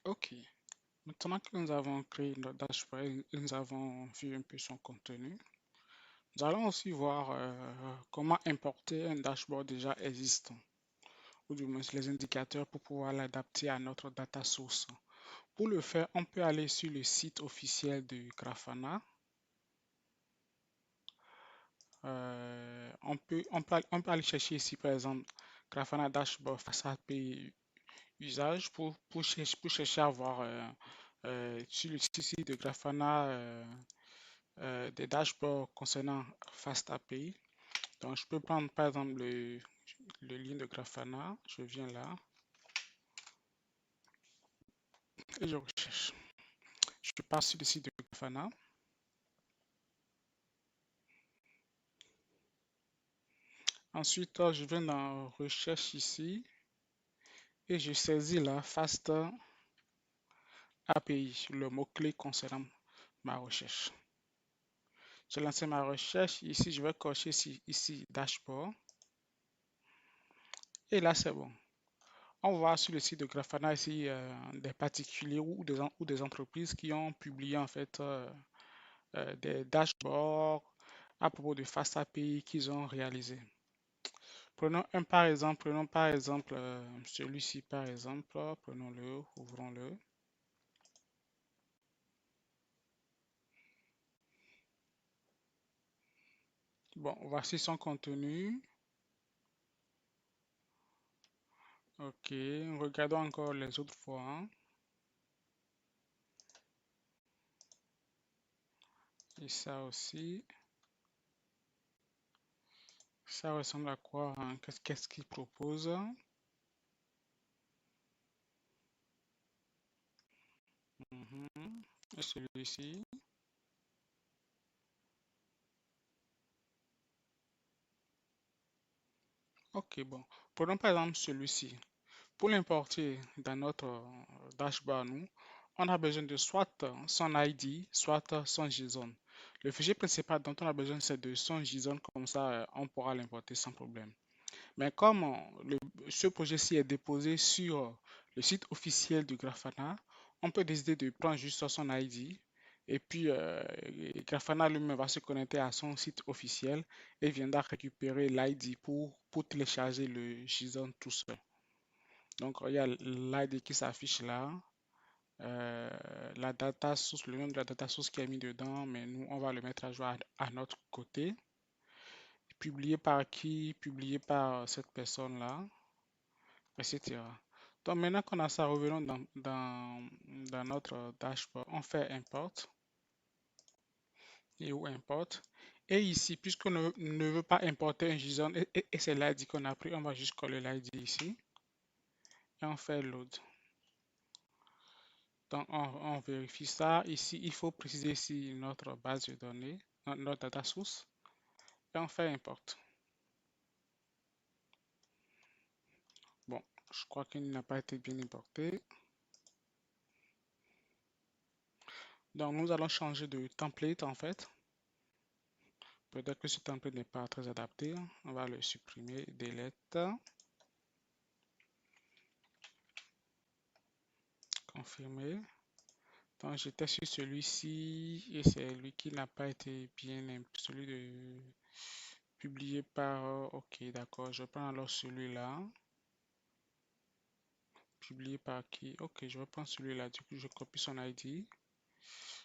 Ok. Maintenant que nous avons créé notre dashboard et nous avons vu un peu son contenu, nous allons aussi voir comment importer un dashboard déjà existant, ou du moins les indicateurs pour pouvoir l'adapter à notre data source. Pour le faire, on peut aller sur le site officiel de Grafana. On peut aller chercher ici, par exemple, Grafana Dashboard face API usage pour chercher à voir sur le site de Grafana des dashboards concernant Fast API. Donc, je peux prendre par exemple le lien de Grafana. Je viens là et je recherche. Je passe sur le site de Grafana. Ensuite, je viens dans recherche ici et je saisis là Fast API, le mot-clé concernant ma recherche. J'ai lancé ma recherche. Ici, je vais cocher ici dashboard. Et là, c'est bon. On voit sur le site de Grafana ici des particuliers ou des entreprises qui ont publié en fait des dashboards à propos de Fast API qu'ils ont réalisé. Prenons par exemple celui-ci par exemple, prenons-le, ouvrons-le. Bon, voici son contenu. Ok, regardons encore les autres fois, hein. Et ça aussi. Ça ressemble à quoi, hein? Qu'est-ce qu'il propose? Mhm. Et celui-ci. Ok, bon. Prenons par exemple celui-ci. Pour l'importer dans notre dashboard, on a besoin de soit son ID, soit son JSON. Le fichier principal dont on a besoin, c'est de son JSON, comme ça, on pourra l'importer sans problème. Mais comme ce projet-ci est déposé sur le site officiel de Grafana, on peut décider de prendre juste son ID et puis Grafana lui-même va se connecter à son site officiel et viendra récupérer l'ID pour télécharger le JSON tout seul. Donc, il y a l'ID qui s'affiche là, euh, la data source, le nom de la data source qui est mis dedans, mais nous, on va le mettre à jour à notre côté. Publié par qui? Publié par cette personne-là, etc. Donc, maintenant qu'on a ça, revenons dans notre dashboard. On fait import et où import. Et ici, puisqu'on ne veut pas importer un JSON et c'est l'ID qu'on a pris, on va juste coller l'ID ici et on fait load. Donc, on vérifie ça. Ici, il faut préciser ici notre base de données, notre data source, et on fait import. Bon, je crois qu'il n'a pas été bien importé. Donc, nous allons changer de template en fait. Peut-être que ce template n'est pas très adapté. On va le supprimer, delete, confirmer. Donc, j'étais sur celui-ci et c'est lui qui n'a pas été bien, celui de publié par, ok, d'accord, je prends alors celui-là. Publié par qui? Ok, je vais prendre celui-là. Du coup, je copie son ID.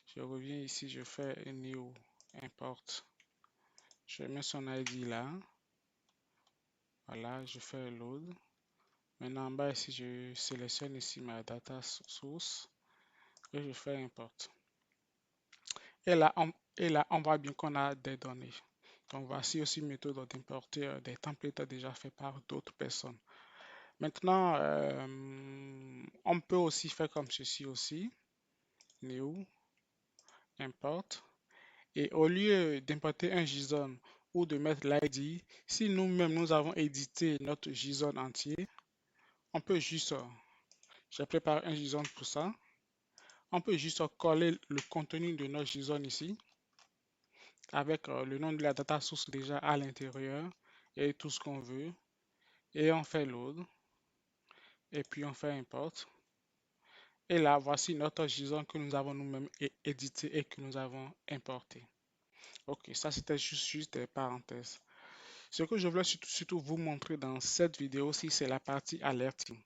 Je reviens ici, je fais un new import. Je mets son ID là. Voilà, je fais load. Maintenant, en bas ici, je sélectionne ici ma data source et je fais import. Et là, on voit bien qu'on a des données. Donc, voici aussi une méthode d'importer des templates déjà faits par d'autres personnes. Maintenant, on peut aussi faire comme ceci aussi. New import. Et au lieu d'importer un JSON ou de mettre l'ID, si nous-mêmes nous avons édité notre JSON entier, on peut juste, j'ai préparé un JSON pour ça, on peut juste coller le contenu de notre JSON ici avec le nom de la data source déjà à l'intérieur et tout ce qu'on veut. Et on fait load et puis on fait import. Et là, voici notre JSON que nous avons nous-mêmes édité et que nous avons importé. Ok, ça c'était juste des parenthèses. Ce que je voulais surtout vous montrer dans cette vidéo ci c'est la partie alerting.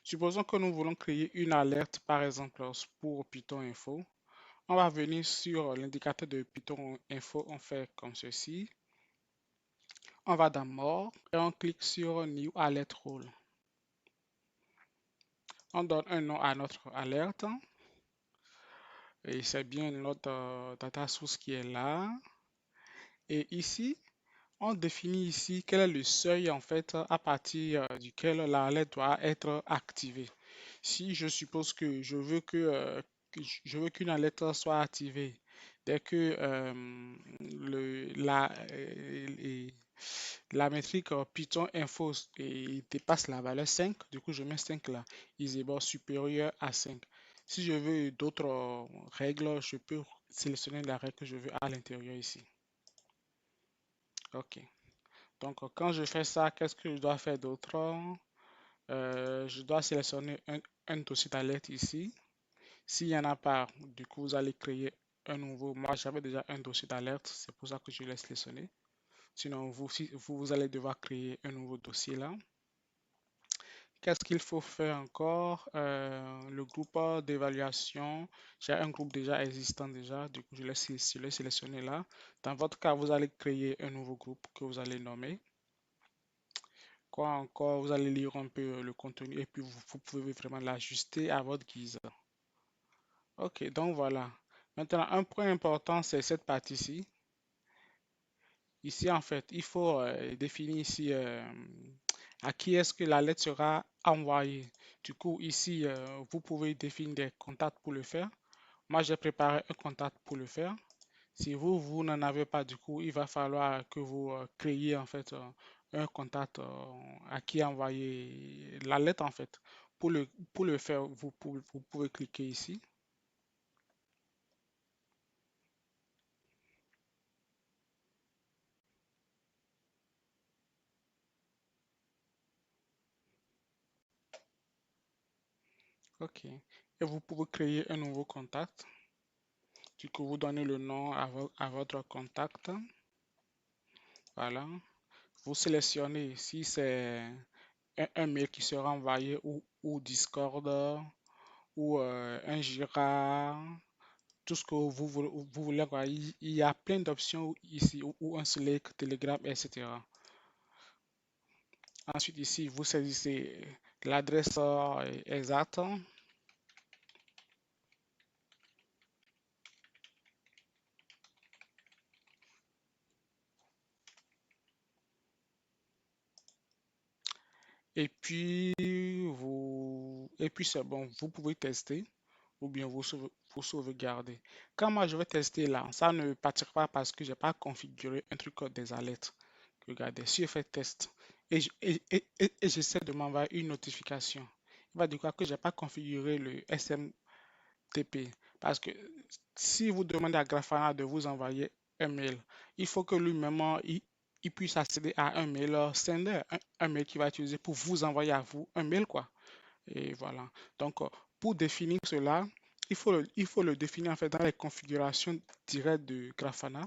Supposons que nous voulons créer une alerte, par exemple, pour Python Info. On va venir sur l'indicateur de Python Info, on fait comme ceci. On va dans More et on clique sur New Alert Rule. On donne un nom à notre alerte et c'est bien notre data source qui est là. Et ici, on définit ici quel est le seuil en fait à partir duquel l'alerte doit être activée. Si je suppose que je veux qu'une alerte soit activée dès que la métrique Python info dépasse la valeur 5, du coup je mets 5 là, isabelle supérieur à 5. Si je veux d'autres règles, je peux sélectionner la règle que je veux à l'intérieur ici. Ok. Donc, quand je fais ça, qu'est-ce que je dois faire d'autre? Je dois sélectionner un dossier d'alerte ici. S'il n'y en a pas, du coup, vous allez créer un nouveau. Moi, j'avais déjà un dossier d'alerte, c'est pour ça que je l'ai sélectionné. Sinon, vous allez devoir créer un nouveau dossier là. Qu'est-ce qu'il faut faire encore? Le groupe d'évaluation, j'ai un groupe déjà existant déjà, du coup, je l'ai sélectionné là. Dans votre cas, vous allez créer un nouveau groupe que vous allez nommer. Quoi encore, vous allez lire un peu le contenu et puis vous pouvez vraiment l'ajuster à votre guise. Ok, donc voilà. Maintenant, un point important, c'est cette partie-ci. Ici, en fait, il faut définir ici à qui est-ce que la lettre sera envoyée. Du coup, ici, vous pouvez définir des contacts pour le faire. Moi, j'ai préparé un contact pour le faire. Si vous n'en avez pas, du coup, il va falloir que vous créiez en fait un contact à qui envoyer la lettre en fait. Pour le faire, vous pouvez cliquer ici. OK. Et vous pouvez créer un nouveau contact. Du coup, vous donnez le nom à votre contact. Voilà. Vous sélectionnez si c'est un mail qui sera envoyé ou Discord ou un Jira, tout ce que vous voulez voir. Il y a plein d'options ici, ou un Slack, Telegram, etc. Ensuite, ici, vous saisissez l'adresse exacte. Et puis c'est bon, vous pouvez tester ou bien vous sauvegarder. Quand moi je vais tester là, ça ne partira pas parce que j'ai pas configuré un truc code des alertes. Regardez, si je fais test et j'essaie de m'envoyer une notification, il va dire quoi que j'ai pas configuré le SMTP. Parce que si vous demandez à Grafana de vous envoyer un mail, il faut que lui-même il puisse accéder à un mail sender, un mail qu'il va utiliser pour vous envoyer à vous un mail, quoi. Et voilà. Donc, pour définir cela, il faut le définir en fait dans les configurations directes de Grafana.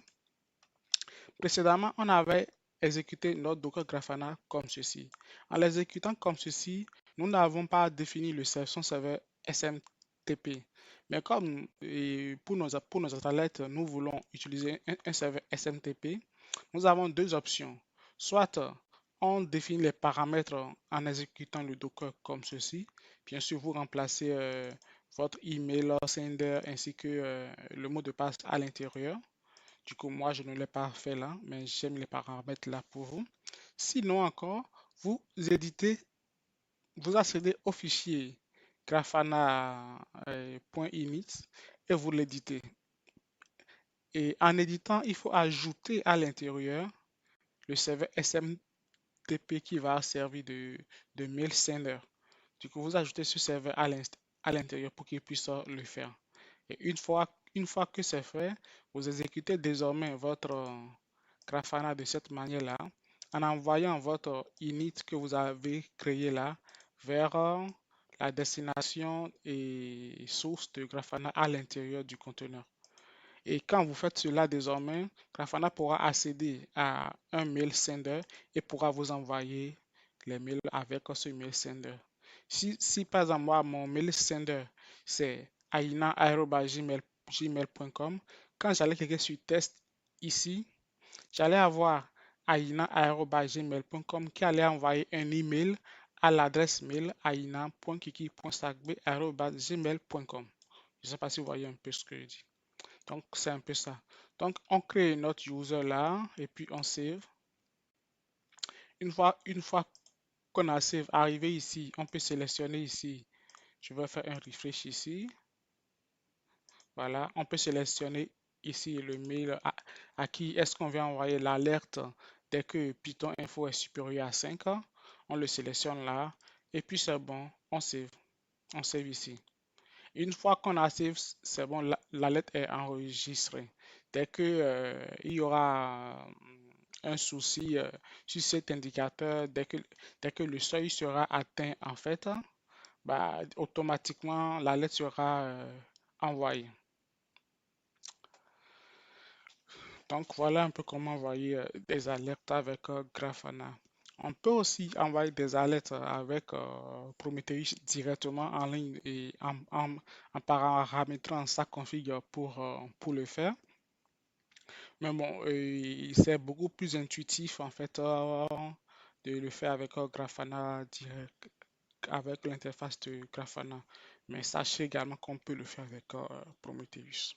Précédemment, on avait exécuté notre Docker Grafana comme ceci. En l'exécutant comme ceci, nous n'avons pas défini le session serveur SMTP. Mais comme pour nos alertes, nous voulons utiliser un serveur SMTP, nous avons deux options. Soit on définit les paramètres en exécutant le Docker comme ceci. Bien sûr, vous remplacez votre email sender ainsi que le mot de passe à l'intérieur. Du coup, moi, je ne l'ai pas fait là, mais j'ai mis les paramètres là pour vous. Sinon encore, vous éditez, vous accédez au fichier grafana.init et vous l'éditez. Et en éditant, il faut ajouter à l'intérieur le serveur SMTP qui va servir de mail sender. Du coup, vous ajoutez ce serveur à l'intérieur pour qu'il puisse le faire. Et une fois que c'est fait, vous exécutez désormais votre Grafana de cette manière-là, en envoyant votre init que vous avez créé là vers la destination et source de Grafana à l'intérieur du conteneur. Et quand vous faites cela désormais, Grafana pourra accéder à un mail sender et pourra vous envoyer les mails avec ce mail sender. Si par exemple, moi, mon mail sender, c'est aina@gmail.com, quand j'allais cliquer sur test ici, j'allais avoir aina@gmail.com qui allait envoyer un email à l'adresse mail aina.kiki.sagbe@gmail.com. Je ne sais pas si vous voyez un peu ce que je dis. Donc, c'est un peu ça. Donc, on crée notre user là et puis on save. Une fois qu'on a save, arrivé ici, on peut sélectionner ici. Je vais faire un refresh ici. Voilà, on peut sélectionner ici le mail à qui est-ce qu'on veut envoyer l'alerte dès que Python Info est supérieur à 5. On le sélectionne là et puis c'est bon, on save. On save ici. Une fois qu'on a save, c'est bon, la lettre est enregistrée. Dès que, il y aura un souci sur cet indicateur, dès que le seuil sera atteint, en fait, bah, automatiquement, la lettre sera envoyée. Donc, voilà un peu comment envoyer des alertes avec Grafana. On peut aussi envoyer des alertes avec Prometheus directement en ligne et en paramétrant sa config pour le faire. Mais bon, c'est beaucoup plus intuitif en fait de le faire avec Grafana direct, avec l'interface de Grafana. Mais sachez également qu'on peut le faire avec Prometheus.